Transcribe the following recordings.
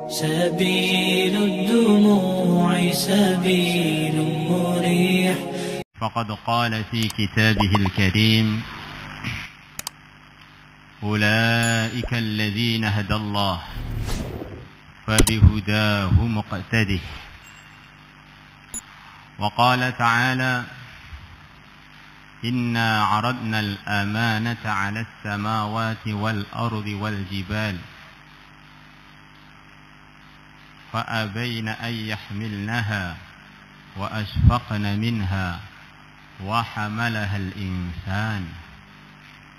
سبيل الدموع سبيل مريح. فقد قال في كتابه الكريم: أولئك الذين هدى الله فبهداه مقتده. وقال تعالى: إنا عرضنا الأمانة على السماوات والأرض والجبال فأبين أن يحملنها وأشفقن منها وحملها الإنسان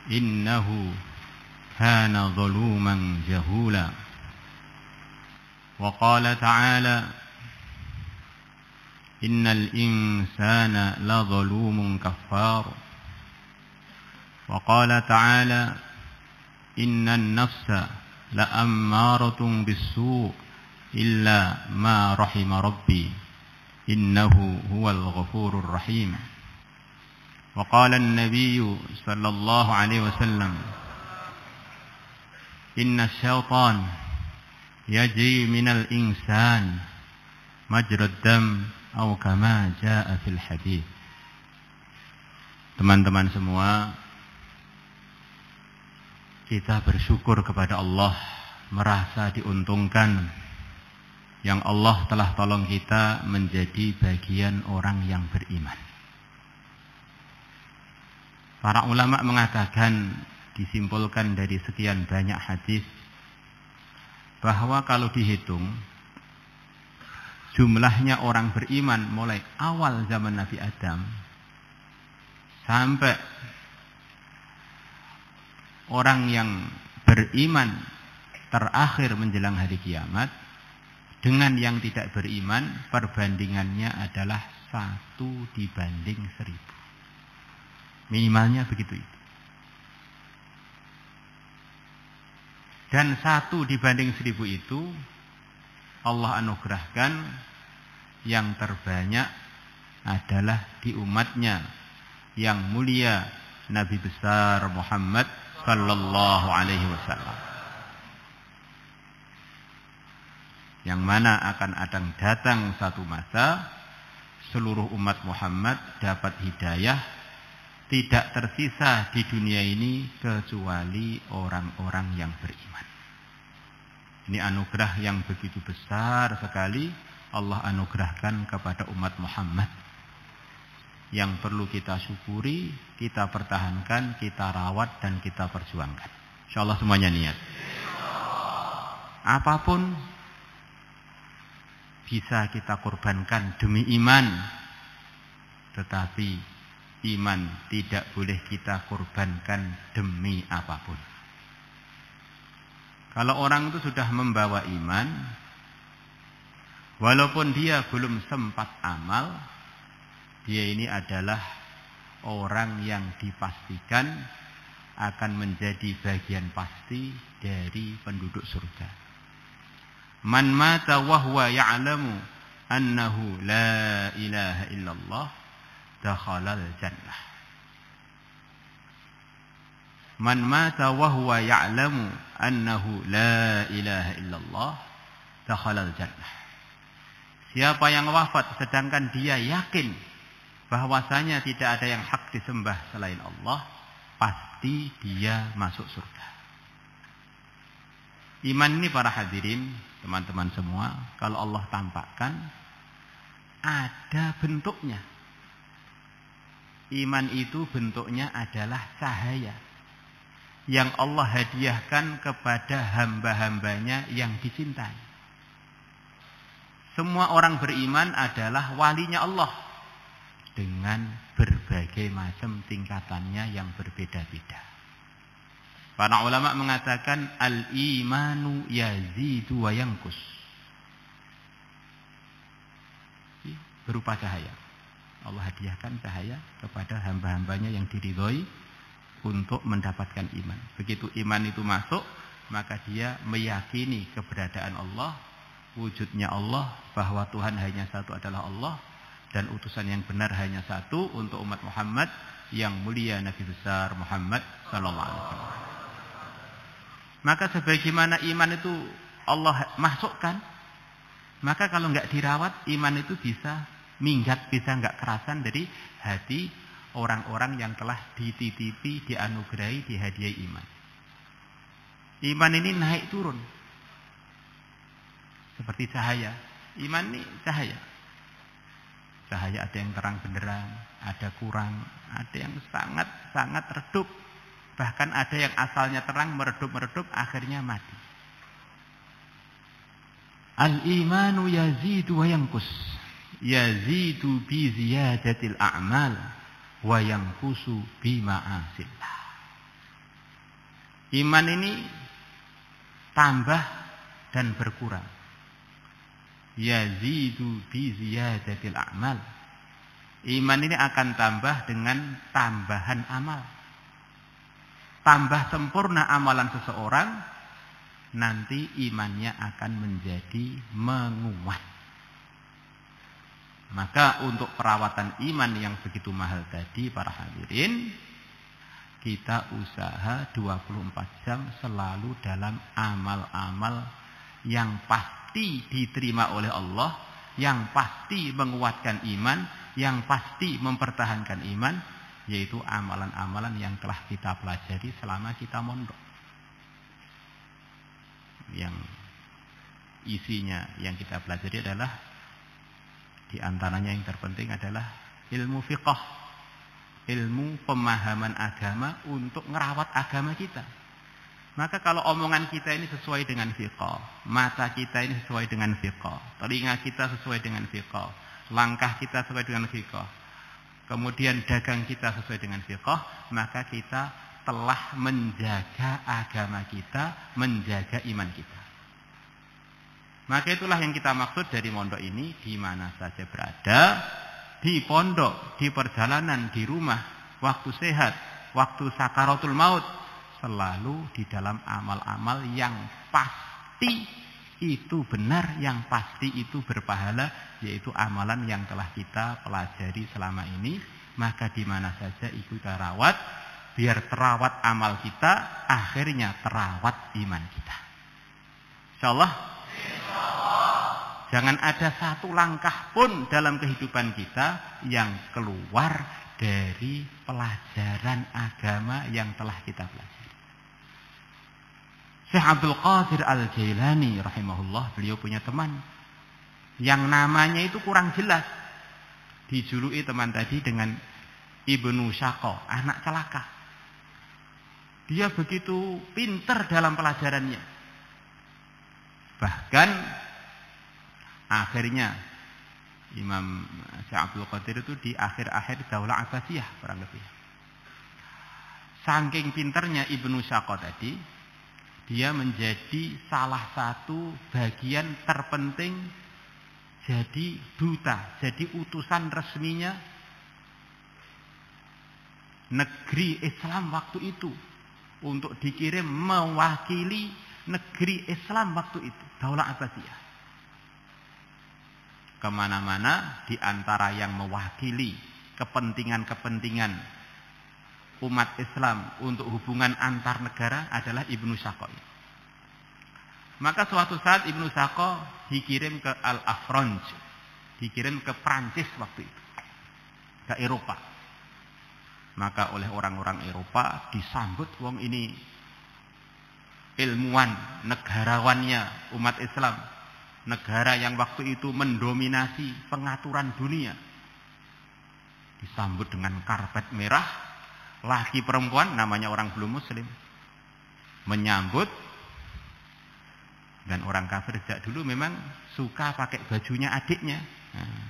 إنه كان ظلوما جهولا. وقال تعالى: إن الإنسان لظلوم كفار. وقال تعالى: إن النفس لأمارة بالسوء إلا ما رحم ربي إنه هو الغفور الرحيم. وقال النبي صلى الله عليه وسلم: إن الشيطان يجري من الإنسان مجرى الدم أو كما جاء في الحديث. Teman-teman semua, kita bersyukur kepada Allah, merasa diuntungkan yang Allah telah tolong kita menjadi bagian orang yang beriman. Para ulama mengatakan, disimpulkan dari sekian banyak hadis, bahwa kalau dihitung jumlahnya orang beriman mulai awal zaman Nabi Adam sampai orang yang beriman terakhir menjelang hari kiamat, dengan yang tidak beriman perbandingannya adalah 1:1000. Minimalnya begitu itu. Dan 1:1000 itu Allah anugerahkan yang terbanyak adalah di umatnya yang mulia, Nabi besar Muhammad sallallahu alaihi wasallam, yang mana akan datang satu masa seluruh umat Muhammad dapat hidayah, tidak tersisa di dunia ini kecuali orang-orang yang beriman. Ini anugerah yang begitu besar sekali Allah anugerahkan kepada umat Muhammad, yang perlu kita syukuri, kita pertahankan, kita rawat, dan kita perjuangkan. InsyaAllah semuanya niat. Apapun bisa kita korbankan demi iman, tetapi iman tidak boleh kita korbankan demi apapun. Kalau orang itu sudah membawa iman, walaupun dia belum sempat amal, dia ini adalah orang yang dipastikan akan menjadi bagian pasti dari penduduk surga. Man mata wa huwa ya'lamu annahu la ilaha illallah dakhalal jannah. Man mata wa huwa ya'lamu annahu la ilaha illallah dakhalal jannah. Siapa yang wafat sedangkan dia yakin bahwasanya tidak ada yang hak disembah selain Allah, pasti dia masuk surga. Iman ini para hadirin, teman-teman semua, kalau Allah tampakkan ada bentuknya. Iman itu bentuknya adalah cahaya yang Allah hadiahkan kepada hamba-hambanya yang dicintai. Semua orang beriman adalah walinya Allah dengan berbagai macam tingkatannya yang berbeda-beda. Para ulama mengatakan al-imanu yazidu wa yanqus. Berupa cahaya. Allah hadiahkan cahaya kepada hamba-hambanya yang diridhoi untuk mendapatkan iman. Begitu iman itu masuk, maka dia meyakini keberadaan Allah, wujudnya Allah, bahwa Tuhan hanya satu adalah Allah, dan utusan yang benar hanya satu untuk umat Muhammad yang mulia, Nabi besar Muhammad sallallahu alaihi wasallam. Maka sebagaimana iman itu Allah masukkan, maka kalau nggak dirawat, iman itu bisa minggat, bisa nggak kerasan dari hati orang-orang yang telah dititipi, dianugerahi, dihadiahi iman. Iman ini naik turun seperti cahaya. Iman ini cahaya. Cahaya ada yang terang benderang, ada kurang, ada yang sangat redup. Bahkan ada yang asalnya terang, meredup-meredup, akhirnya mati. Al-imanu yazidu wa yanqus. Yazidu bi ziyadatil a'mal wa yanqusu bi ma'asillah. Iman ini tambah dan berkurang. Yazidu bi ziyadatil a'mal. Iman ini akan tambah dengan tambahan amal. Tambah sempurna amalan seseorang, nanti imannya akan menjadi menguat. Maka untuk perawatan iman yang begitu mahal tadi, para hadirin, kita usaha 24 jam selalu dalam amal-amal yang pasti diterima oleh Allah, yang pasti menguatkan iman, yang pasti mempertahankan iman, yaitu amalan-amalan yang telah kita pelajari selama kita mondok. Yang isinya yang kita pelajari adalah, di antaranya yang terpenting adalah ilmu fiqh, ilmu pemahaman agama untuk ngerawat agama kita. Maka kalau omongan kita ini sesuai dengan fiqh, mata kita ini sesuai dengan fiqh, telinga kita sesuai dengan fiqh, langkah kita sesuai dengan fiqh, kemudian dagang kita sesuai dengan fiqh, maka kita telah menjaga agama kita, menjaga iman kita. Maka itulah yang kita maksud dari mondok ini, di mana saja berada, di pondok, di perjalanan, di rumah, waktu sehat, waktu sakaratul maut, selalu di dalam amal-amal yang pasti itu benar, yang pasti itu berpahala, yaitu amalan yang telah kita pelajari selama ini. Maka di mana saja itu kita rawat, biar terawat amal kita, akhirnya terawat iman kita. Insyaallah. Jangan ada satu langkah pun dalam kehidupan kita yang keluar dari pelajaran agama yang telah kita pelajari. Syekh Abdul Qadir Al-Jailani rahimahullah, beliau punya teman yang namanya itu kurang jelas. Dijuluki teman tadi dengan Ibnu Syaqo, anak celaka. Dia begitu pintar dalam pelajarannya. Bahkan akhirnya Imam Syekh Abdul Qadir itu di akhir-akhir Daulah Abbasiyah kurang lebih. Saking pinternya Ibnu Syaqo tadi, dia menjadi salah satu bagian terpenting, jadi duta, jadi utusan resminya negeri Islam waktu itu, untuk dikirim mewakili negeri Islam waktu itu, Daulah Abbasiyah. Kemana-mana, di antara yang mewakili kepentingan-kepentingan umat Islam untuk hubungan antar negara adalah Ibnu Syaqo. Maka suatu saat Ibnu Syaqo dikirim ke Al-Afranj, dikirim ke Prancis waktu itu, ke Eropa. Maka oleh orang-orang Eropa disambut, wong ini ilmuwan, negarawannya umat Islam, negara yang waktu itu mendominasi pengaturan dunia. Disambut dengan karpet merah, laki perempuan, namanya orang belum muslim, menyambut. Dan orang kafir sejak dulu memang suka pakai bajunya adiknya. Nah,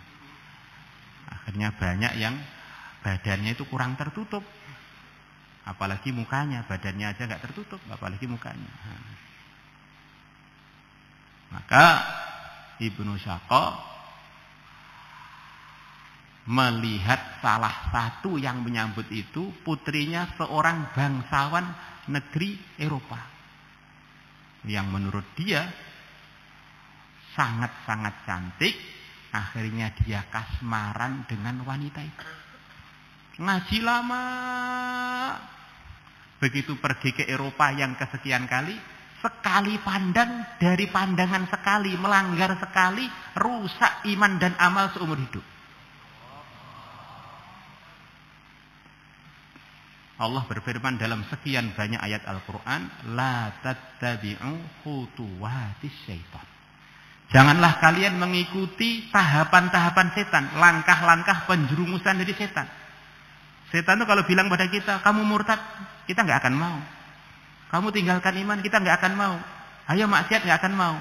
akhirnya banyak yang badannya itu kurang tertutup, apalagi mukanya, badannya aja nggak tertutup, apalagi mukanya. Nah, maka Ibnu Syaqo melihat salah satu yang menyambut itu putrinya seorang bangsawan negeri Eropa, yang menurut dia sangat-sangat cantik. Akhirnya dia kasmaran dengan wanita itu. Ngaji lama. Begitu pergi ke Eropa yang kesekian kali, Sekali pandang, dari pandangan sekali, melanggar sekali, rusak iman dan amal seumur hidup. Allah berfirman dalam sekian banyak ayat Al-Quran, La tattabi'u khutuwatis syaitan. Janganlah kalian mengikuti tahapan-tahapan setan, langkah-langkah penjerumusan dari setan. Setan itu kalau bilang pada kita, kamu murtad, kita nggak akan mau. Kamu tinggalkan iman, kita nggak akan mau. Ayo maksiat, nggak akan mau.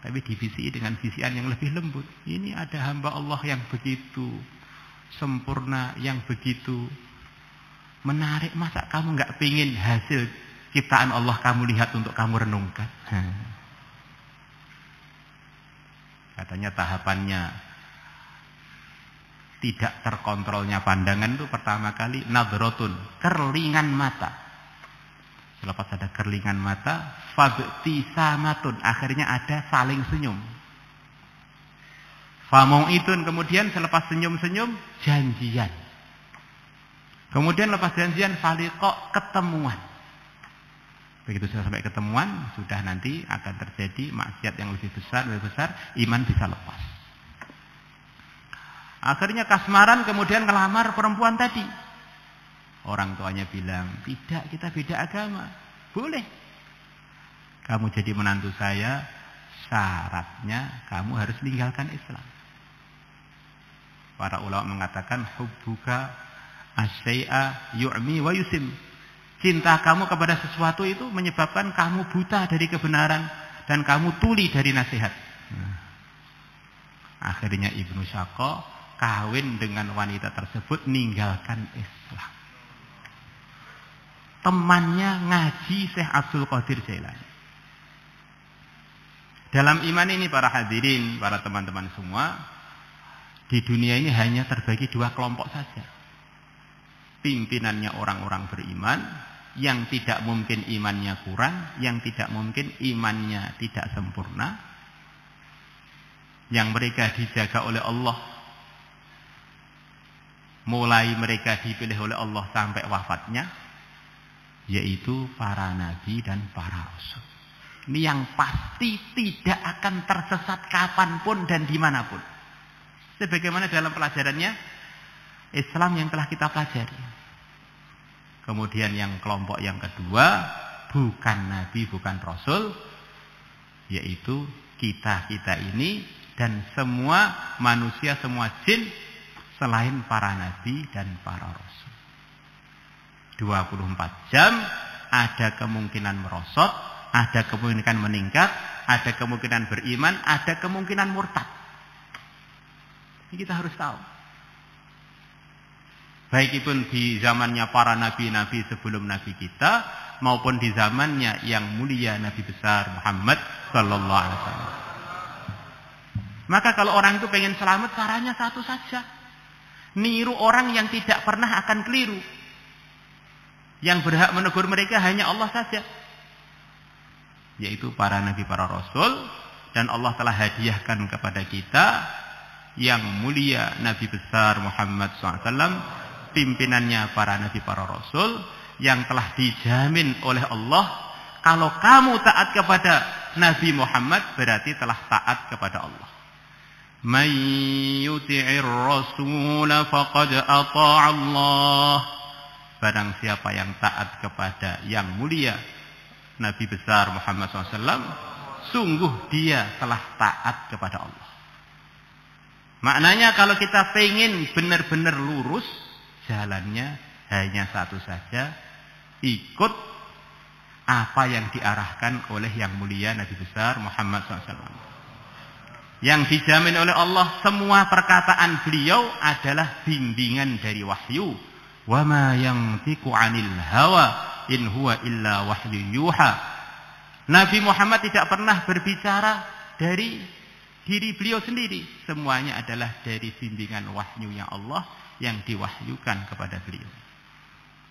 Tapi divisi dengan visian yang lebih lembut. Ini ada hamba Allah yang begitu sempurna, yang begitu menarik. Masa kamu nggak pingin hasil ciptaan Allah kamu lihat untuk kamu renungkan? Katanya tahapannya tidak terkontrolnya pandangan itu pertama kali nadrotun, kerlingan mata. Selepas ada kerlingan mata, fabtisamatun, akhirnya ada saling senyum. Famau'idun, kemudian selepas senyum-senyum janjian. Kemudian lepas janjian faliqa, ketemuan. Begitu sudah sampai ketemuan, sudah nanti akan terjadi maksiat yang lebih besar, iman bisa lepas. Akhirnya kasmaran, kemudian ngelamar perempuan tadi. Orang tuanya bilang, tidak, kita beda agama. Boleh. Kamu jadi menantu saya, syaratnya kamu harus meninggalkan Islam. Para ulama mengatakan, hubbuka asyai'a yu'mi wa yusim. Cinta kamu kepada sesuatu itu menyebabkan kamu buta dari kebenaran dan kamu tuli dari nasihat. Akhirnya Ibnu Syaqqa kawin dengan wanita tersebut, meninggalkan Islam. Temannya ngaji Syekh Abdul Qadir Jailani. Dalam iman ini para hadirin, para teman-teman semua, di dunia ini hanya terbagi dua kelompok saja. Pimpinannya orang-orang beriman, yang tidak mungkin imannya kurang, yang tidak mungkin imannya tidak sempurna, yang mereka dijaga oleh Allah, mulai mereka dipilih oleh Allah sampai wafatnya, yaitu para nabi dan para rasul. Ini yang pasti tidak akan tersesat kapanpun dan dimanapun. Sebagaimana dalam pelajarannya Islam yang telah kita pelajari. Kemudian yang kelompok yang kedua, bukan nabi, bukan rasul, yaitu kita-kita ini dan semua manusia, semua jin selain para nabi dan para rasul. 24 jam ada kemungkinan merosot, ada kemungkinan meningkat, ada kemungkinan beriman, ada kemungkinan murtad. Ini kita harus tahu. Baik itu di zamannya para nabi-nabi sebelum nabi kita, maupun di zamannya yang mulia Nabi besar Muhammad sallallahu alaihi wasallam. Maka kalau orang itu pengen selamat, caranya satu saja. Niru orang yang tidak pernah akan keliru. Yang berhak menegur mereka hanya Allah saja, yaitu para nabi, para rasul. Dan Allah telah hadiahkan kepada kita yang mulia Nabi besar Muhammad SAW, pimpinannya para nabi, para rasul, yang telah dijamin oleh Allah, kalau kamu taat kepada Nabi Muhammad berarti telah taat kepada Allah. Man yuti'ir rasul faqad ata'a Allah. Barang siapa yang taat kepada yang mulia Nabi besar Muhammad SAW, sungguh dia telah taat kepada Allah. Maknanya kalau kita pengen benar-benar lurus, jalannya hanya satu saja, ikut apa yang diarahkan oleh yang mulia Nabi besar Muhammad SAW. Yang dijamin oleh Allah, semua perkataan beliau adalah bimbingan dari wahyu. Wa ma yantiqu 'anil hawa in huwa illa wahyu yuha. Nabi Muhammad tidak pernah berbicara dari diri beliau sendiri. Semuanya adalah dari bimbingan wahyunya Allah yang diwahyukan kepada beliau.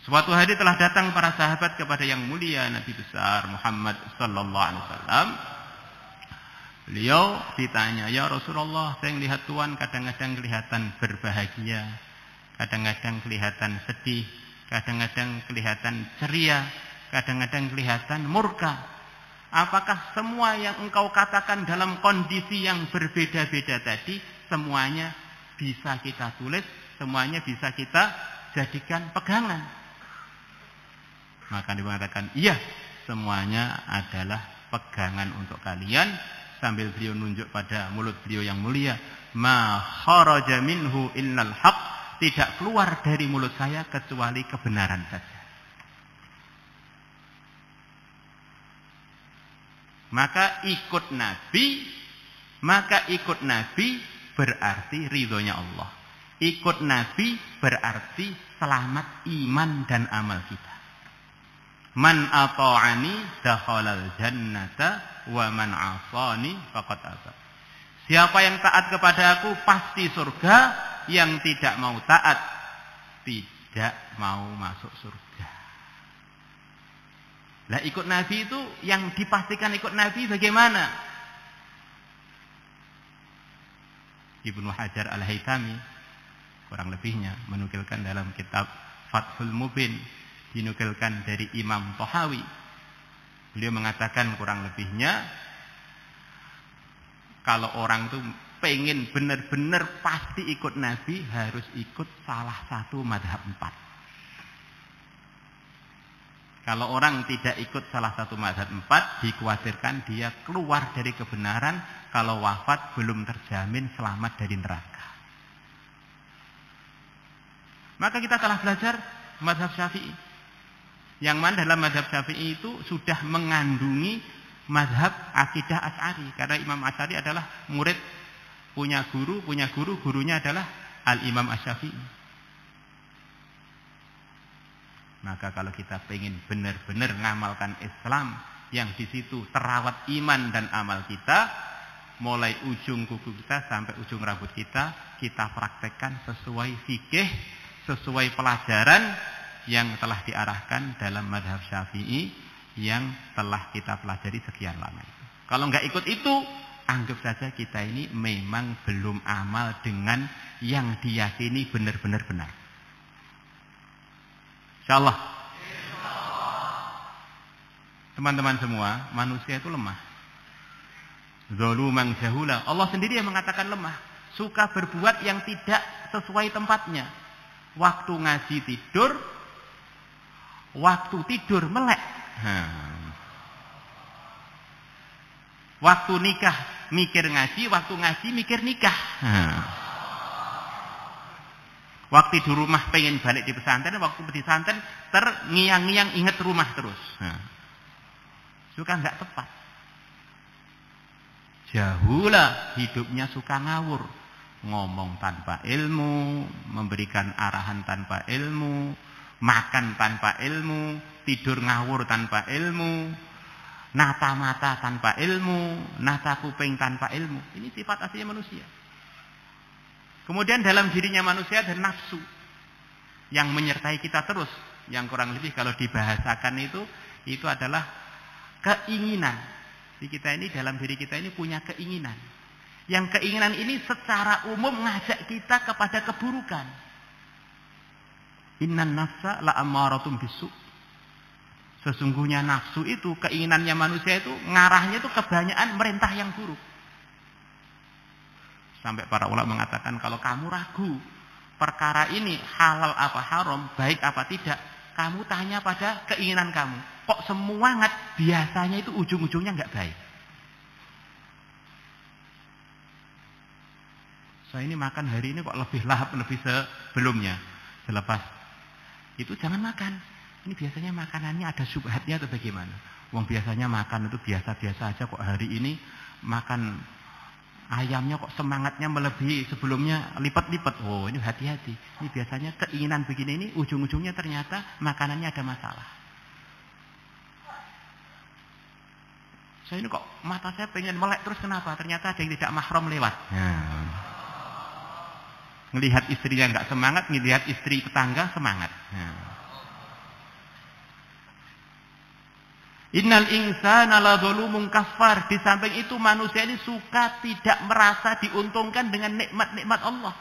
Suatu hari telah datang para sahabat kepada yang mulia Nabi besar Muhammad sallallahu alaihi wasallam. Beliau ditanya, "Ya Rasulullah, saya melihat Tuhan kadang-kadang kelihatan berbahagia, kadang-kadang kelihatan sedih, kadang-kadang kelihatan ceria, kadang-kadang kelihatan murka. Apakah semua yang engkau katakan dalam kondisi yang berbeda-beda tadi, semuanya bisa kita tulis, semuanya bisa kita jadikan pegangan? Maka dia mengatakan, iya, semuanya adalah pegangan untuk kalian. Sambil beliau nunjuk pada mulut beliau yang mulia, ma kharaja minhu illal haq, tidak keluar dari mulut saya kecuali kebenaran saja. Maka ikut Nabi berarti ridhonya Allah. Ikut Nabi berarti selamat iman dan amal kita. Man ata'ani dakhalal jannata wa man 'asani faqad aba. Siapa yang taat kepada aku pasti surga, yang tidak mau taat tidak mau masuk surga. Lah ikut Nabi itu yang dipastikan ikut Nabi bagaimana? Ibnu Hajar Al-Haytami kurang lebihnya menukilkan dalam kitab Fathul Mubin, dinukilkan dari Imam Thahawi. Beliau mengatakan kurang lebihnya, kalau orang itu pengen benar-benar pasti ikut Nabi, harus ikut salah satu madhab 4. Kalau orang tidak ikut salah satu mazhab 4, dikhawatirkan dia keluar dari kebenaran, kalau wafat belum terjamin selamat dari neraka. Maka kita telah belajar mazhab Syafi'i. Yang mana dalam mazhab Syafi'i itu sudah mengandungi mazhab akidah Asy'ari. Karena Imam Asy'ari adalah murid, punya guru, gurunya adalah Al-Imam Asy-Syafi'i. Maka kalau kita pengen benar-benar ngamalkan Islam yang di situ terawat iman dan amal kita, mulai ujung kuku kita sampai ujung rambut kita praktekkan sesuai fikih, sesuai pelajaran yang telah diarahkan dalam mazhab Syafi'i yang telah kita pelajari sekian lama itu. Kalau nggak ikut itu, anggap saja kita ini memang belum amal dengan yang diyakini benar-benar benar. Insyaallah. Teman-teman semua, manusia itu lemah. Zaluman jahula. Allah sendiri yang mengatakan lemah. Suka berbuat yang tidak sesuai tempatnya. Waktu ngaji tidur, waktu tidur melek. Waktu nikah mikir ngaji, waktu ngaji mikir nikah. Waktu di rumah pengen balik di pesantren, waktu di pesantren terngiang-ngiang ingat rumah terus. Suka nggak tepat. Jahula, hidupnya suka ngawur. Ngomong tanpa ilmu, memberikan arahan tanpa ilmu, makan tanpa ilmu, tidur ngawur tanpa ilmu, nata mata tanpa ilmu, nata kuping tanpa ilmu. Ini sifat aslinya manusia. Kemudian dalam dirinya manusia ada nafsu yang menyertai kita terus. Yang kurang lebih kalau dibahasakan itu adalah keinginan. Di kita ini, dalam diri kita ini punya keinginan. Yang keinginan ini secara umum ngajak kita kepada keburukan. Innan nafsa la'ammaratun bisu. Sesungguhnya nafsu itu, keinginannya manusia itu ngarahnya itu kebanyakan merintah yang buruk. Sampai para ulama mengatakan kalau kamu ragu perkara ini halal apa haram, baik apa tidak, kamu tanya pada keinginan kamu. Kok semangat biasanya itu ujung-ujungnya nggak baik. Saya ini makan hari ini kok lebih lahap lebih sebelumnya. Selepas itu jangan makan. Ini biasanya makanannya ada syubhatnya atau bagaimana? Wong biasanya makan itu biasa-biasa aja, kok hari ini makan ayamnya kok semangatnya melebihi sebelumnya lipat-lipat. Oh, ini hati-hati. Ini biasanya keinginan begini ini ujung-ujungnya ternyata makanannya ada masalah. Saya ini kok mata saya pengen melek terus, kenapa? Ternyata ada yang tidak mahram lewat. Ngelihat istrinya nggak semangat, ngelihat istri tetangga semangat. Innal insana ladzalumun kafar. Di samping itu manusia ini suka tidak merasa diuntungkan dengan nikmat-nikmat Allah.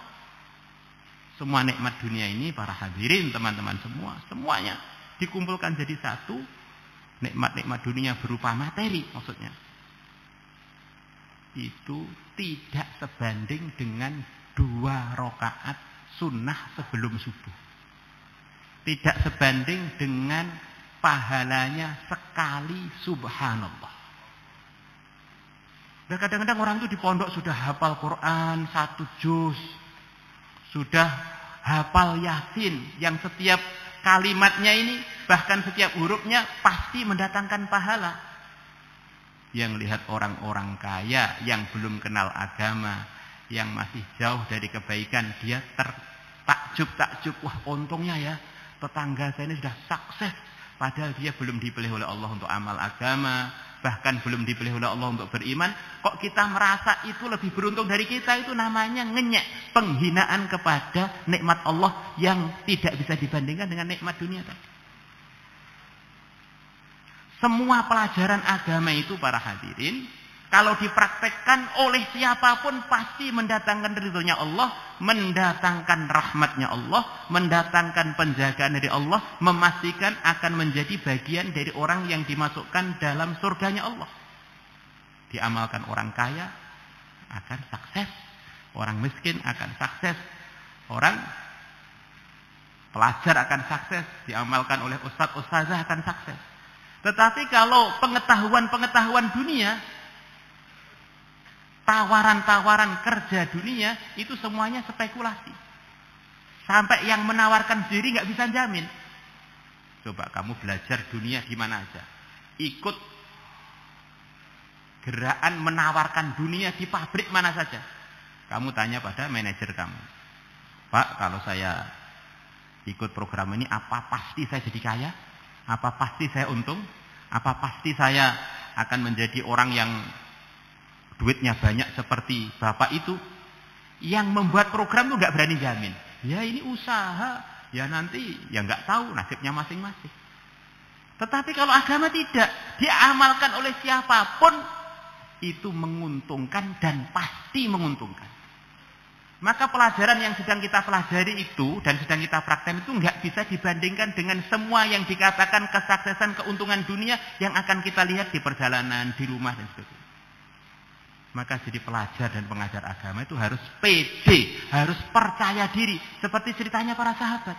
Semua nikmat dunia ini para hadirin, teman-teman semua, semuanya dikumpulkan jadi satu. nikmat-nikmat dunia berupa materi maksudnya, itu tidak sebanding dengan 2 rakaat sunnah sebelum subuh. Tidak sebanding dengan pahalanya sekali subhanallah. Dan kadang-kadang orang itu di pondok sudah hafal Quran 1 juz, sudah hafal Yasin, yang setiap kalimatnya ini, bahkan setiap hurufnya pasti mendatangkan pahala. Yang lihat orang-orang kaya yang belum kenal agama, yang masih jauh dari kebaikan, dia tertakjub, wah untungnya ya, tetangga saya ini sudah sukses, padahal dia belum dipilih oleh Allah untuk amal agama, bahkan belum dipilih oleh Allah untuk beriman. Kok kita merasa itu lebih beruntung dari kita? Itu namanya ngenyek, penghinaan kepada nikmat Allah yang tidak bisa dibandingkan dengan nikmat dunia tadi. Semua pelajaran agama itu para hadirin, kalau dipraktekkan oleh siapapun pasti mendatangkan ridhonya Allah, mendatangkan rahmatnya Allah, mendatangkan penjagaan dari Allah, memastikan akan menjadi bagian dari orang yang dimasukkan dalam surganya Allah. Diamalkan orang kaya akan sukses, orang miskin akan sukses, orang pelajar akan sukses, diamalkan oleh ustaz-ustazah akan sukses. Tetapi kalau pengetahuan dunia, tawaran-tawaran kerja dunia, itu semuanya spekulasi. Sampai yang menawarkan sendiri nggak bisa jamin. Coba kamu belajar dunia di mana aja, ikut gerakan menawarkan dunia di pabrik mana saja. Kamu tanya pada manajer kamu, Pak, kalau saya ikut program ini, apa pasti saya jadi kaya? Apa pasti saya untung? Apa pasti saya akan menjadi orang yang duitnya banyak seperti bapak itu? Yang membuat program itu nggak berani jamin. Ya ini usaha, ya nanti ya nggak tahu nasibnya masing-masing. Tetapi kalau agama tidak, diamalkan oleh siapapun itu menguntungkan dan pasti menguntungkan. Maka pelajaran yang sedang kita pelajari itu dan sedang kita praktek itu nggak bisa dibandingkan dengan semua yang dikatakan kesuksesan, keuntungan dunia yang akan kita lihat di perjalanan, di rumah dan sebagainya. Maka jadi pelajar dan pengajar agama itu harus pede, harus percaya diri. Seperti ceritanya para sahabat.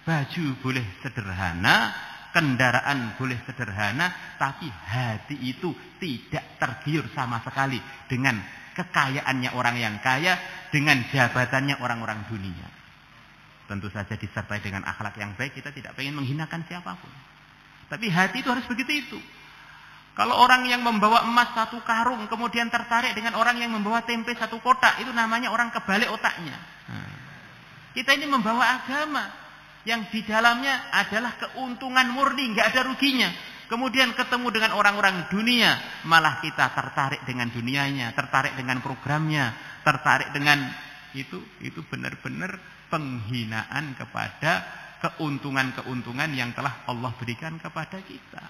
Baju boleh sederhana, kendaraan boleh sederhana, tapi hati itu tidak tergiur sama sekali dengan kekayaannya orang yang kaya, dengan jabatannya orang-orang dunia. Tentu saja disertai dengan akhlak yang baik, kita tidak ingin menghinakan siapapun. Tapi hati itu harus begitu itu. Kalau orang yang membawa emas 1 karung, kemudian tertarik dengan orang yang membawa tempe 1 kotak, itu namanya orang kebalik otaknya. Kita ini membawa agama yang di dalamnya adalah keuntungan murni, nggak ada ruginya. Kemudian ketemu dengan orang-orang dunia, malah kita tertarik dengan dunianya, tertarik dengan programnya, tertarik dengan itu benar-benar penghinaan kepada keuntungan-keuntungan yang telah Allah berikan kepada kita.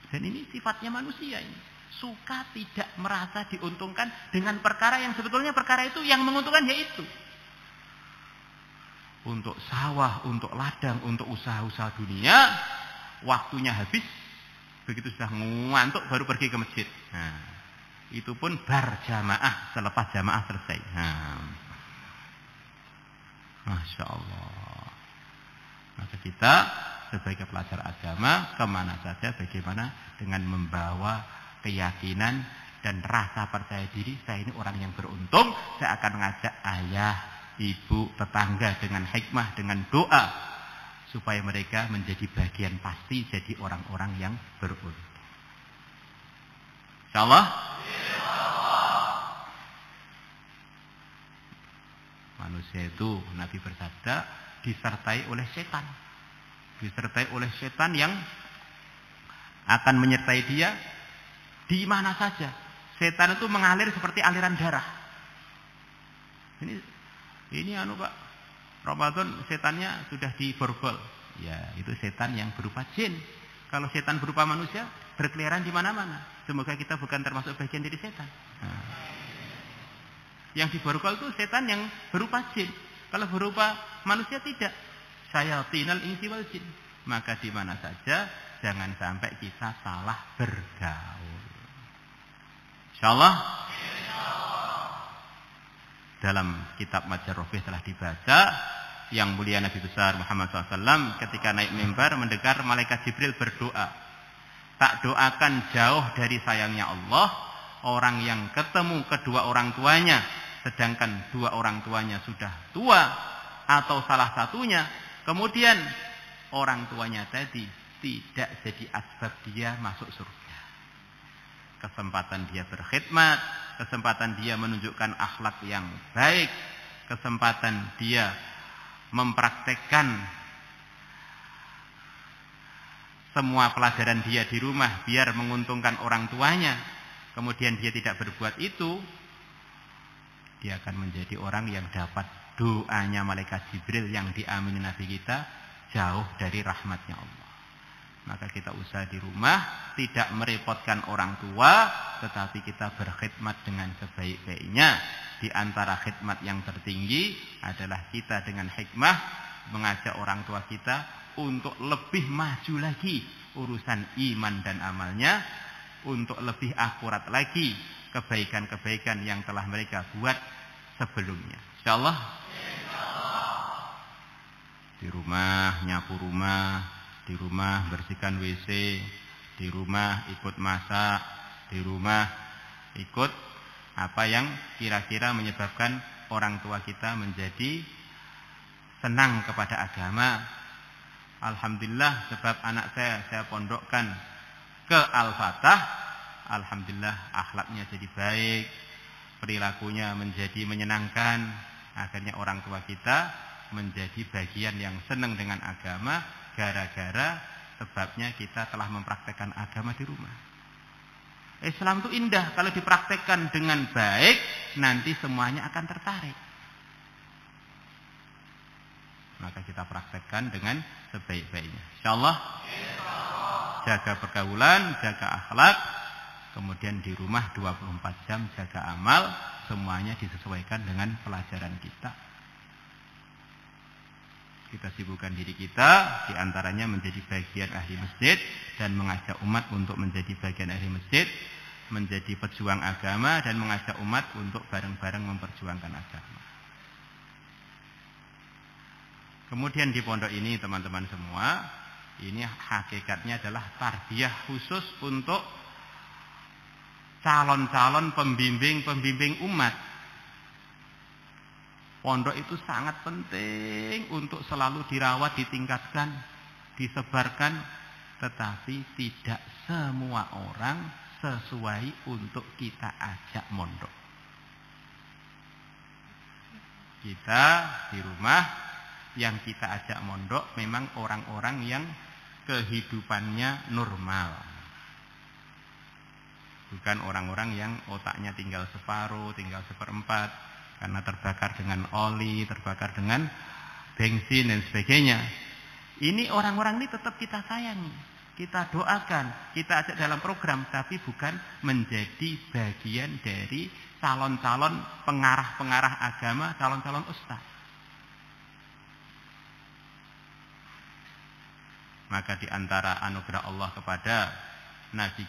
Dan ini sifatnya manusia ini. Suka tidak merasa diuntungkan dengan perkara yang sebetulnya perkara itu yang menguntungkan yaitu. Untuk sawah, untuk ladang, untuk usaha-usaha dunia, waktunya habis. Begitu sudah ngantuk baru pergi ke masjid. Nah, itu pun berjamaah selepas jamaah selesai. Nah, Masya Allah. Maka kita sebagai pelajar agama kemana saja, bagaimana dengan membawa keyakinan dan rasa percaya diri. Saya ini orang yang beruntung. Saya akan mengajak ayah, ibu, tetangga dengan hikmah, dengan doa, supaya mereka menjadi bagian pasti jadi orang-orang yang beruntung. Insyaallah. Manusia itu, Nabi bersabda, disertai oleh setan. Disertai oleh setan yang akan menyertai dia di mana saja. Setan itu mengalir seperti aliran darah. Ini Pak, Ramadan setannya sudah diborgol. Ya, itu setan yang berupa jin. Kalau setan berupa manusia berkeliaran di mana-mana. Semoga kita bukan termasuk bagian dari setan. Nah, yang diborgol itu setan yang berupa jin. Kalau berupa manusia tidak. Syayatinal insi wal jin. maka di mana saja jangan sampai kita salah bergaul. Insyaallah dalam kitab Majarrofih telah dibaca yang mulia Nabi besar Muhammad SAW ketika naik mimbar mendengar malaikat Jibril berdoa, tak doakan jauh dari sayangnya Allah orang yang ketemu kedua orang tuanya sedangkan dua orang tuanya sudah tua atau salah satunya kemudian orang tuanya tadi tidak jadi asbab dia masuk surga. Kesempatan dia berkhidmat, kesempatan dia menunjukkan akhlak yang baik, kesempatan dia mempraktekkan semua pelajaran dia di rumah biar menguntungkan orang tuanya, kemudian dia tidak berbuat itu, dia akan menjadi orang yang dapat doanya malaikat Jibril yang diamini Nabi kita jauh dari rahmatnya Allah. Maka kita usaha di rumah tidak merepotkan orang tua, tetapi kita berkhidmat dengan sebaik-baiknya. Di antara khidmat yang tertinggi adalah kita dengan hikmah mengajak orang tua kita untuk lebih maju lagi urusan iman dan amalnya, untuk lebih akurat lagi kebaikan-kebaikan yang telah mereka buat sebelumnya. Insyaallah di rumah nyapu rumah, di rumah bersihkan WC, di rumah ikut masak, di rumah ikut apa yang kira-kira menyebabkan orang tua kita menjadi senang kepada agama. Alhamdulillah sebab anak saya pondokkan ke Al-Fatah, alhamdulillah akhlaknya jadi baik, perilakunya menjadi menyenangkan, akhirnya orang tua kita menjadi bagian yang senang dengan agama gara-gara sebabnya kita telah mempraktekkan agama di rumah. Islam itu indah kalau dipraktekkan dengan baik, nanti semuanya akan tertarik. Maka kita praktekkan dengan sebaik-baiknya. Insyaallah jaga pergaulan, jaga akhlak, kemudian di rumah 24 jam jaga amal, semuanya disesuaikan dengan pelajaran kita. Kita sibukkan diri kita, diantaranya menjadi bagian ahli masjid dan mengajak umat untuk menjadi bagian ahli masjid, menjadi pejuang agama dan mengajak umat untuk bareng-bareng memperjuangkan agama. Kemudian di pondok ini teman-teman semua, ini hakikatnya adalah tarbiyah khusus untuk calon-calon pembimbing umat. Pondok itu sangat penting untuk selalu dirawat, ditingkatkan, disebarkan, tetapi tidak semua orang sesuai untuk kita ajak mondok. Kita di rumah yang kita ajak mondok memang orang-orang yang kehidupannya normal. Bukan orang-orang yang otaknya tinggal separuh, tinggal seperempat, karena terbakar dengan oli, terbakar dengan bensin dan sebagainya. Ini orang-orang ini tetap kita sayangi, kita doakan, kita ajak dalam program, tapi bukan menjadi bagian dari calon-calon pengarah-pengarah agama, calon-calon ustaz. Maka di antara anugerah Allah kepada Nabi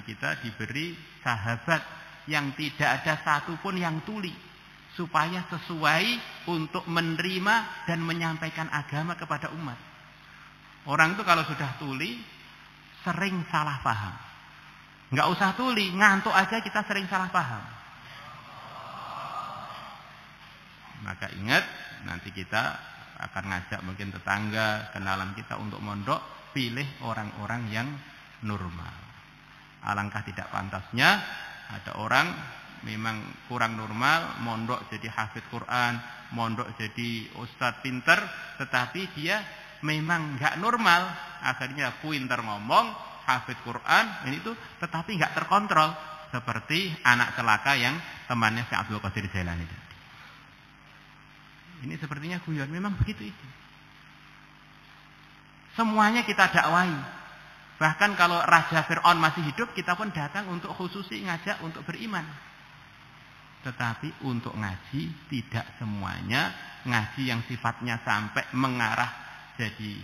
kita diberi sahabat yang tidak ada satupun yang tuli, supaya sesuai untuk menerima dan menyampaikan agama kepada umat. Orang itu kalau sudah tuli sering salah paham. Enggak usah tuli, ngantuk aja kita sering salah paham. Maka ingat, nanti kita akan ngajak mungkin tetangga, kenalan kita untuk mondok, pilih orang-orang yang normal. Alangkah tidak pantasnya ada orang memang kurang normal, mondok jadi hafid Quran, mondok jadi ustadz pinter, tetapi dia memang nggak normal, akhirnya pinter ngomong, hafid Quran, ini tuh, tetapi nggak terkontrol, seperti anak celaka yang temannya Syekh Abdul Qadir Jailani tadi. Ini sepertinya guyon, memang begitu itu. Semuanya kita dakwai. Bahkan kalau Raja Fir'aun masih hidup, kita pun datang untuk khususi ngajak untuk beriman. Tetapi untuk ngaji tidak semuanya ngaji yang sifatnya sampai mengarah jadi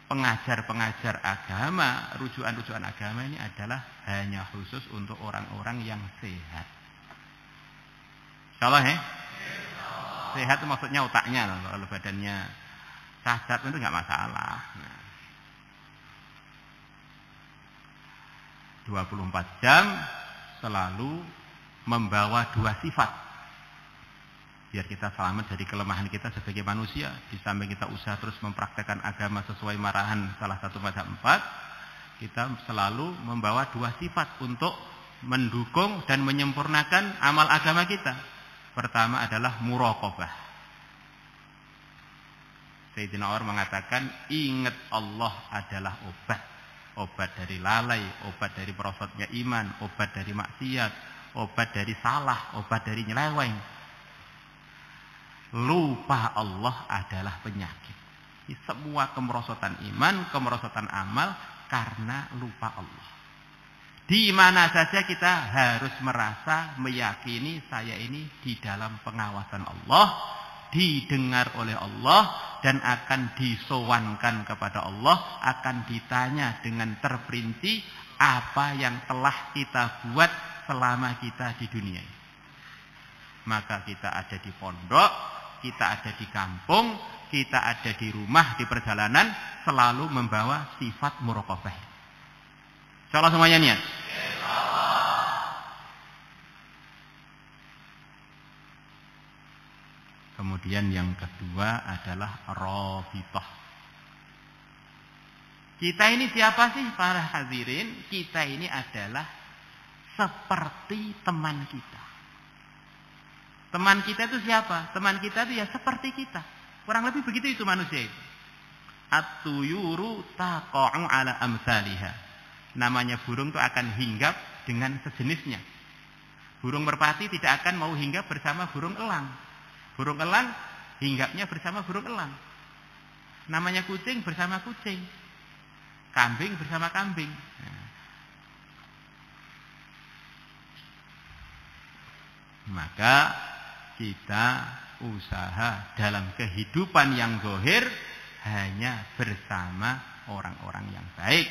pengajar-pengajar agama, rujukan-rujukan agama ini adalah hanya khusus untuk orang-orang yang sehat. Insyaallah ya. Sehat itu maksudnya otaknya loh. Kalau badannya cacat itu nggak masalah. Nah, 24 jam selalu membawa dua sifat. Biar kita selamat dari kelemahan kita sebagai manusia. Di samping kita usaha terus mempraktekkan agama sesuai marahan salah satu mazhab 4, kita selalu membawa dua sifat untuk mendukung dan menyempurnakan amal agama kita. Pertama adalah muraqabah. Sayyidina Umar mengatakan, ingat Allah adalah obat. Obat dari lalai, obat dari merosotnya iman, obat dari maksiat, obat dari salah, obat dari nyeleweng. Lupa Allah adalah penyakit. Semua kemerosotan iman, kemerosotan amal karena lupa Allah. Di mana saja kita harus merasa meyakini saya ini di dalam pengawasan Allah, didengar oleh Allah, dan akan disowankan kepada Allah, akan ditanya dengan terperinci apa yang telah kita buat selama kita di dunia. Maka kita ada di pondok, kita ada di kampung, kita ada di rumah, di perjalanan, selalu membawa sifat muraqabah. Insyaallah semuanya niat. Kemudian yang kedua adalah rabithah. Kita ini siapa sih para hadirin? Kita ini adalah seperti teman kita. Teman kita itu siapa? Teman kita itu ya seperti kita. Kurang lebih begitu itu manusia itu. At-tuyuru taqa'u ala amsalihah. Namanya burung itu akan hinggap dengan sejenisnya. Burung merpati tidak akan mau hinggap bersama burung elang. Burung elang hinggapnya bersama burung elang. Namanya kucing bersama kucing. Kambing bersama kambing. Maka kita usaha dalam kehidupan yang zahir hanya bersama orang-orang yang baik.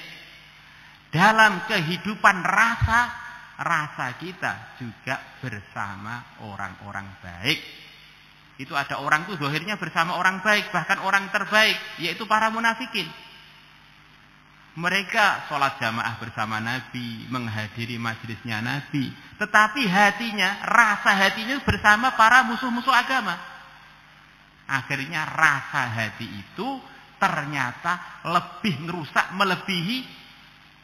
Dalam kehidupan rasa kita juga bersama orang-orang baik. Itu ada orang tuh zahirnya bersama orang baik, bahkan orang terbaik, yaitu para munafikin. Mereka sholat jamaah bersama Nabi, menghadiri majelisnya Nabi, tetapi hatinya, rasa hatinya bersama para musuh-musuh agama. Akhirnya rasa hati itu ternyata lebih ngerusak, melebihi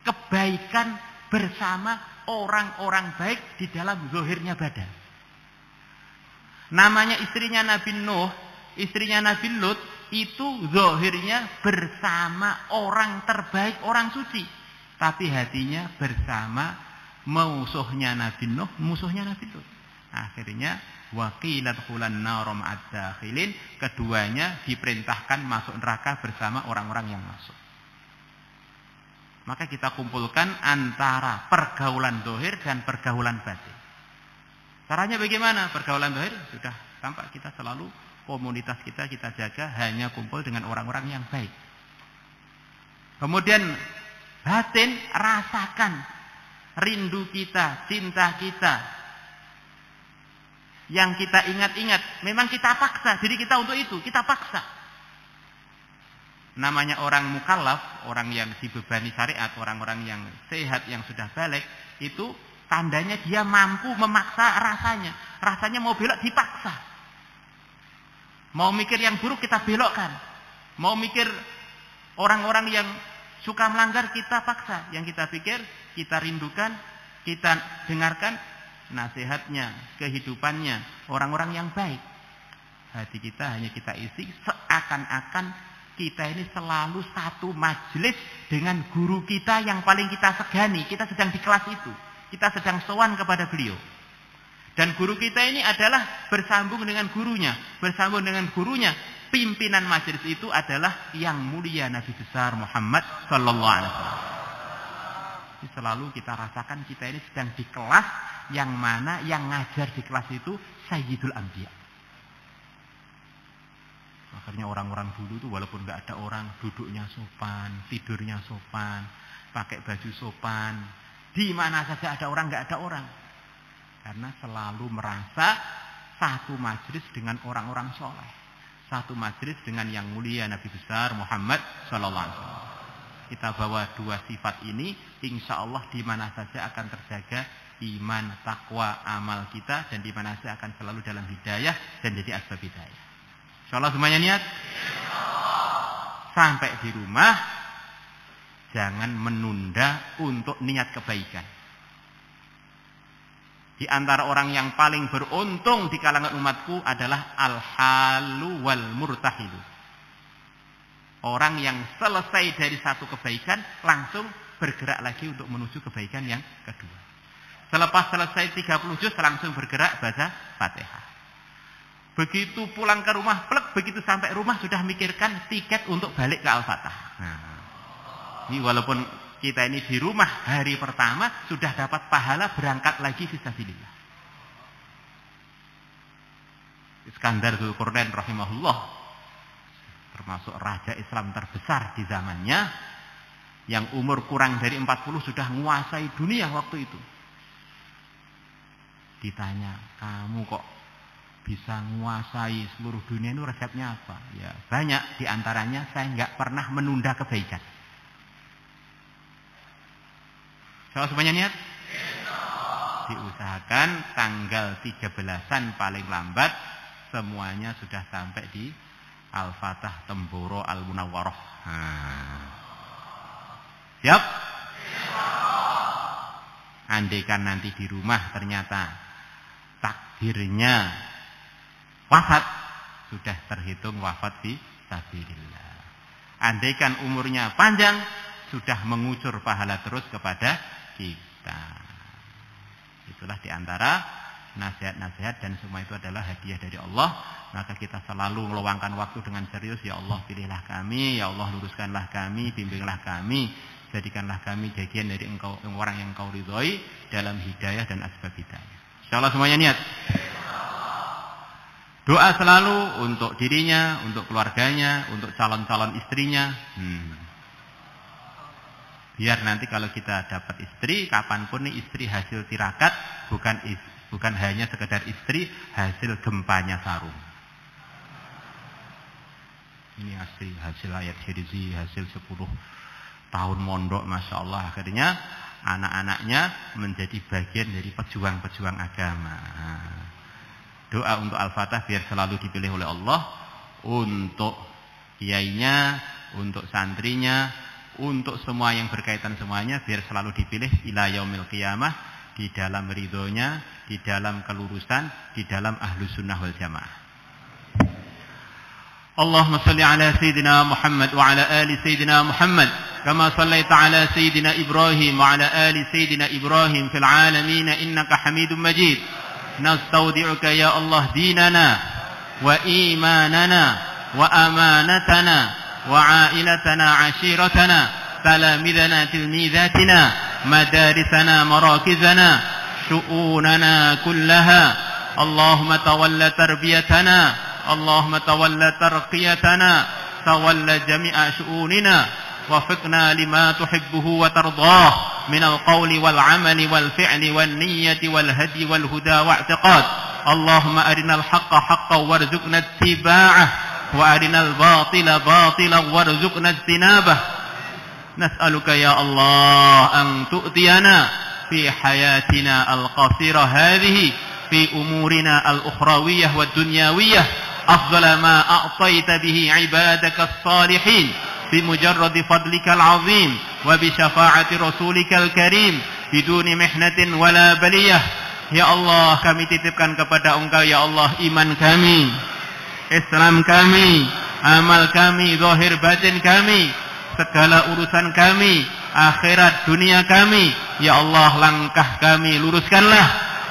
kebaikan bersama orang-orang baik di dalam zahirnya badan. Namanya istrinya Nabi Nuh, istrinya Nabi Lut, itu zahirnya bersama orang terbaik, orang suci. Tapi hatinya bersama musuhnya Nabi Nuh, musuhnya Nabi Lut. Akhirnya waqilat khulan nar ma'ad dakhilin, keduanya diperintahkan masuk neraka bersama orang-orang yang masuk. Maka kita kumpulkan antara pergaulan zahir dan pergaulan batin. Caranya bagaimana? Pergaulan zahir sudah tampak, kita selalu komunitas kita jaga hanya kumpul dengan orang-orang yang baik. Kemudian batin, rasakan rindu kita, cinta kita, yang kita ingat-ingat. Memang kita paksa diri kita untuk itu, kita paksa. Namanya orang mukallaf, orang yang dibebani syariat, orang-orang yang sehat, yang sudah balik, itu tandanya dia mampu memaksa rasanya. Rasanya mau belok dipaksa. Mau mikir yang buruk kita belokkan. Mau mikir orang-orang yang suka melanggar kita paksa. Yang kita pikir, kita rindukan, kita dengarkan nasihatnya, kehidupannya, orang-orang yang baik. Hati kita hanya kita isi seakan-akan kita ini selalu satu majelis dengan guru kita yang paling kita segani. Kita sedang di kelas itu. Kita sedang sowan kepada beliau. Dan guru kita ini adalah bersambung dengan gurunya. Bersambung dengan gurunya. Pimpinan majelis itu adalah yang mulia Nabi besar Muhammad sallallahu alaihi wasallam. Selalu kita rasakan kita ini sedang di kelas yang mana yang ngajar di kelas itu Sayyidul Anbiya. Akhirnya orang-orang dulu itu walaupun nggak ada orang, duduknya sopan, tidurnya sopan, pakai baju sopan. Di mana saja ada orang, nggak ada orang. Karena selalu merasa satu majelis dengan orang-orang soleh, satu majelis dengan yang mulia Nabi besar Muhammad Sallallahu Alaihi Wasallam. Kita bawa dua sifat ini, insya Allah di mana saja akan terjaga iman, takwa, amal kita, dan di mana saja akan selalu dalam hidayah dan jadi asbab hidayah. Insya Allah semuanya niat. Sampai di rumah jangan menunda untuk niat kebaikan. Di antara orang yang paling beruntung di kalangan umatku adalah al-halu wal murtahilu. Orang yang selesai dari satu kebaikan langsung bergerak lagi untuk menuju kebaikan yang kedua. Selepas selesai 30 juz langsung bergerak baca Fatihah. Begitu pulang ke rumah, plek, begitu sampai rumah sudah mikirkan tiket untuk balik ke Al-Fatah. Ini walaupun kita ini di rumah hari pertama sudah dapat pahala berangkat lagi fisabilillah. Iskandar Dzulqarnain rahimahullah, termasuk raja Islam terbesar di zamannya, yang umur kurang dari 40 sudah menguasai dunia waktu itu. Ditanya, kamu kok bisa menguasai seluruh dunia, itu resepnya apa? Ya banyak, diantaranya saya nggak pernah menunda kebaikan. Kalau semuanya niat, diusahakan tanggal 13-an paling lambat semuanya sudah sampai di Al-Fatah Temboro Al-Munawwarah. Siap? Andaikan nanti di rumah ternyata takdirnya wafat, sudah terhitung wafat fi sabilillah. Andaikan umurnya panjang, sudah mengucur pahala terus kepada kita. Itulah diantara nasihat-nasihat, dan semua itu adalah hadiah dari Allah. Maka kita selalu meluangkan waktu dengan serius. Ya Allah, pilihlah kami, ya Allah luruskanlah kami, bimbinglah kami, jadikanlah kami bagian dari Engkau, orang yang Engkau ridhoi dalam hidayah dan asbab hidayah. Insyaallah semuanya niat. Doa selalu untuk dirinya, untuk keluarganya, untuk calon-calon istrinya. Biar nanti kalau kita dapat istri, kapanpun nih istri hasil tirakat, bukan hanya sekedar istri, hasil gempanya sarung. Ini hasil ayat hirzi, hasil 10 tahun mondok, Masya Allah. Akhirnya anak-anaknya menjadi bagian dari pejuang-pejuang agama. Doa untuk Al-Fatah biar selalu dipilih oleh Allah, untuk kiainya, untuk santrinya, untuk semua yang berkaitan semuanya, biar selalu dipilih ila yaumil qiyamah, di dalam ridhonya, di dalam kelurusan, di dalam ahlus sunnah wal jamaah. Allahumma salli ala Sayyidina Muhammad wa ala ali Sayyidina Muhammad kama sallaita ala Sayyidina Ibrahim wa ala ali Sayyidina Ibrahim fil alamin innaka Hamidum Majid. نستودعك يا الله ديننا وإيماننا وأمانتنا وعائلتنا عشيرتنا تلامذنا تلميذاتنا مدارسنا مراكزنا شؤوننا كلها اللهم تولى تربيتنا اللهم تولى ترقيتنا تولى جميع شؤوننا وفقنا لما تحبه وترضاه من القول والعمل والفعل والنية والهدي والهدى واعتقاد اللهم أرنا الحق حقا وارزقنا اتباعه وأرنا الباطل باطلا وارزقنا اجتنابه نسألك يا الله أن تؤتينا في حياتنا القصيرة هذه في أمورنا الأخروية والدنيوية أفضل ما أعطيت به عبادك الصالحين بمجرد فضلك العظيم وبشفاعة رسولك الكريم بدون محنة ولا بلية. Ya Allah, kami titipkan kepada Engkau ya Allah iman kami, Islam kami, amal kami, zahir batin kami, segala urusan kami, akhirat dunia kami. Ya Allah, langkah kami luruskanlah.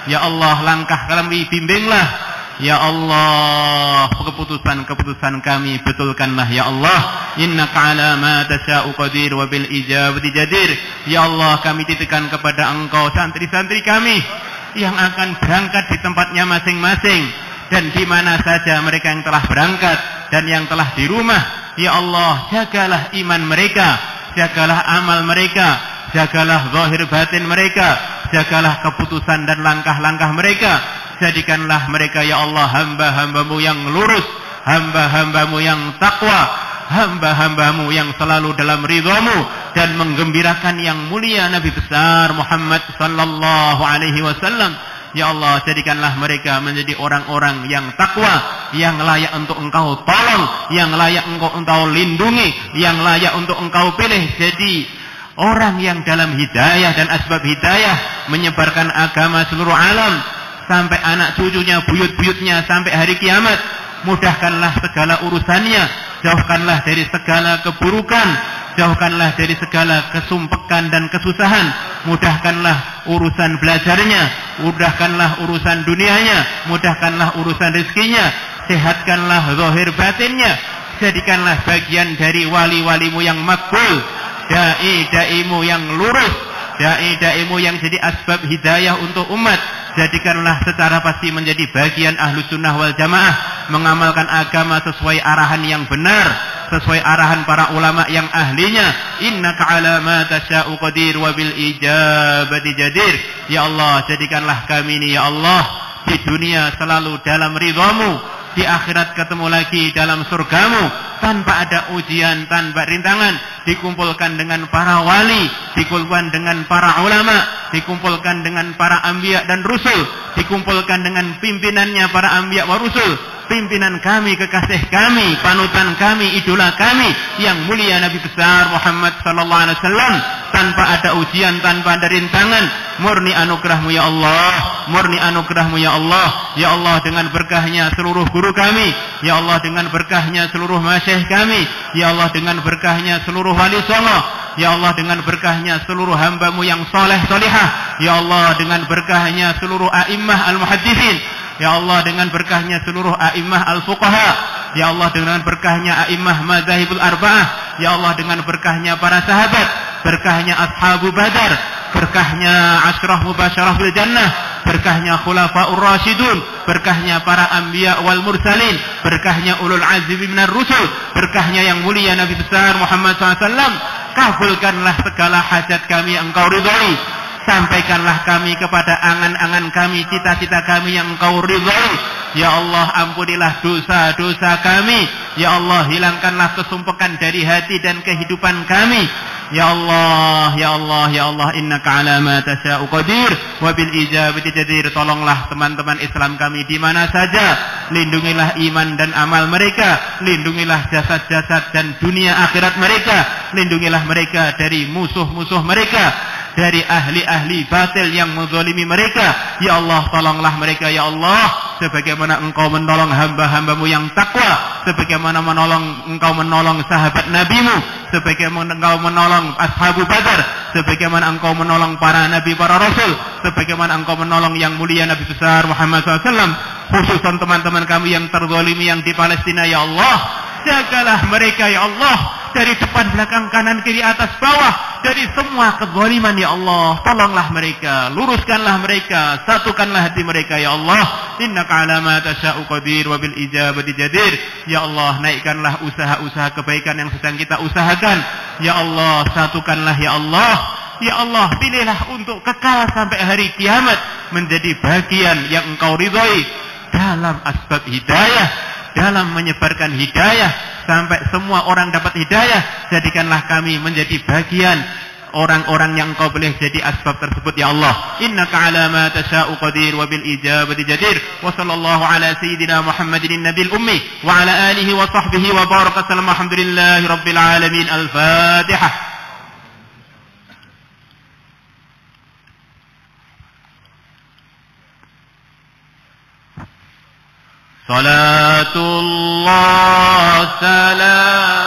Ya Allah, langkah kami bimbinglah. Ya Allah, keputusan-keputusan kami betulkanlah ya Allah. Innaka ala ma tasya'u qadir wa bil ijabati jadir. Ya Allah, kami titipkan kepada Engkau santri-santri kami yang akan berangkat di tempatnya masing-masing, dan di mana saja mereka yang telah berangkat, dan yang telah di rumah. Ya Allah, jagalah iman mereka, jagalah amal mereka, jagalah zahir batin mereka, jagalah keputusan dan langkah-langkah mereka. Jadikanlah mereka ya Allah hamba-hambamu yang lurus, hamba-hambamu yang takwa, hamba-hambamu yang selalu dalam ridhamu dan menggembirakan yang mulia Nabi besar Muhammad sallallahu alaihi wasallam. Ya Allah, jadikanlah mereka menjadi orang-orang yang takwa, yang layak untuk Engkau tolong, yang layak Engkau lindungi, yang layak untuk Engkau pilih. Jadi orang yang dalam hidayah dan asbab hidayah menyebarkan agama seluruh alam sampai anak cucunya, buyut-buyutnya sampai hari kiamat. Mudahkanlah segala urusannya, jauhkanlah dari segala keburukan, jauhkanlah dari segala kesumpekan dan kesusahan, mudahkanlah urusan belajarnya, mudahkanlah urusan dunianya, mudahkanlah urusan rezekinya, sehatkanlah zahir batinnya, jadikanlah bagian dari wali-walimu yang makbul, dai-daimu yang lurus, dai-daimu yang jadi asbab hidayah untuk umat. Jadikanlah secara pasti menjadi bagian Ahlus Sunnah wal Jamaah, mengamalkan agama sesuai arahan yang benar, sesuai arahan para ulama yang ahlinya. Innaka ala ma tasya'u qadir wa bil ijabati jadir. Ya Allah, jadikanlah kami ini ya Allah di dunia selalu dalam ridhamu, di akhirat ketemu lagi dalam surgamu, tanpa ada ujian, tanpa rintangan, dikumpulkan dengan para wali, dikumpulkan dengan para ulama, dikumpulkan dengan para anbiya dan rusul, dikumpulkan dengan pimpinannya para anbiya wa rusul, pimpinan kami, kekasih kami, panutan kami, idola kami yang mulia Nabi besar Muhammad sallallahu alaihi wasallam, tanpa ada ujian, tanpa ada rintangan. Murni anugerahmu ya Allah, murni anugerahmu ya Allah. Ya Allah, dengan berkahnya seluruh guru kami, ya Allah, dengan berkahnya seluruh masyayikh kami, ya Allah, dengan berkahnya seluruh wali songo, ya Allah, dengan berkahnya seluruh hambamu yang soleh solihah, ya Allah, dengan berkahnya seluruh a'immah al-muhaddisin, ya Allah, dengan berkahnya seluruh a'immah al-fuqaha, ya Allah, dengan berkahnya a'immah madzhabul arba'ah, ya Allah, dengan berkahnya para sahabat, berkahnya ashabu badar, berkahnya asyrah mubasyarah bil jannah, berkahnya khulafaur rasyidun, berkahnya para anbiya wal mursalin, berkahnya ulul azmi minar rusul, berkahnya yang mulia Nabi besar Muhammad SAW. Kabulkanlah segala hajat kami yang Engkau ridhai, sampaikanlah kami kepada angan-angan kami, cita-cita kami yang Engkau ridhai. Ya Allah, ampunilah dosa-dosa kami. Ya Allah, hilangkanlah kesumpekan dari hati dan kehidupan kami. Ya Allah, ya Allah, ya Allah, innaka ala ma tasya'u qadir wa bil ijabati jadir. Tolonglah teman-teman Islam kami di mana saja, lindungilah iman dan amal mereka, lindungilah jasad-jasad dan dunia akhirat mereka, lindungilah mereka dari musuh-musuh mereka, dari ahli-ahli batil yang menzalimi mereka. Ya Allah, tolonglah mereka ya Allah, sebagaimana Engkau menolong hamba-hambamu yang takwa, sebagaimana Engkau menolong sahabat nabimu, sebagaimana Engkau menolong ashabu badar, sebagaimana Engkau menolong para nabi, para rasul, sebagaimana Engkau menolong yang mulia Nabi besar Muhammad SAW. Khususan teman-teman kami yang terzalimi yang di Palestina ya Allah, jagalah mereka ya Allah, dari depan, belakang, kanan, kiri, atas, bawah, dari semua kezaliman ya Allah. Tolonglah mereka, luruskanlah mereka, satukanlah hati mereka ya Allah. Innaka ala ma tasya'u qadir wa bil ijabati jadir. Ya Allah, naikkanlah usaha-usaha kebaikan yang sedang kita usahakan. Ya Allah, satukanlah ya Allah. Ya Allah, pilihlah untuk kekal sampai hari kiamat menjadi bagian yang Engkau ridhai dalam asbab hidayah, dalam menyebarkan hidayah sampai semua orang dapat hidayah. Jadikanlah kami menjadi bagian orang-orang yang Engkau boleh jadi asbab tersebut ya Allah. Innaka ala ma tasya'u qadir wa bil ijabati jadir. Wa sallallahu ala sayyidina Muhammadin nabil ummi wa ala alihi wa sahbihi wa baraka sallam. Alhamdulillahi rabbil alamin. Al-Fatihah. صلاة الله سلام